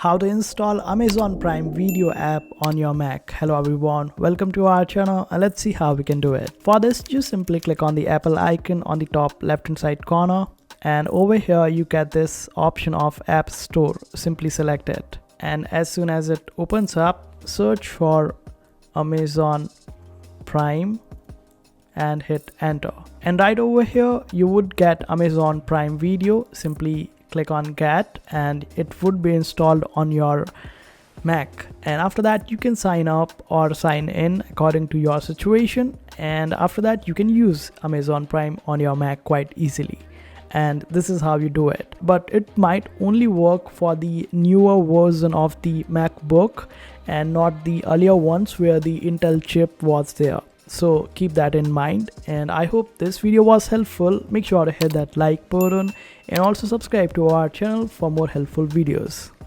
How to install Amazon Prime Video app on your Mac. Hello everyone, welcome to our channel and let's see how we can do it. For this, just simply click on the Apple icon on the top left hand side corner, and over here you get this option of App Store. Simply select it, and as soon as it opens up, search for Amazon Prime and hit enter. And right over here you would get Amazon Prime Video. Simply click on get and it would be installed on your Mac, and after that you can sign up or sign in according to your situation, and after that you can use Amazon Prime on your Mac quite easily. And this is how you do it, but it might only work for the newer version of the MacBook and not the earlier ones where the Intel chip was there. So keep that in mind, and I hope this video was helpful. Make sure to hit that like button and also subscribe to our channel for more helpful videos.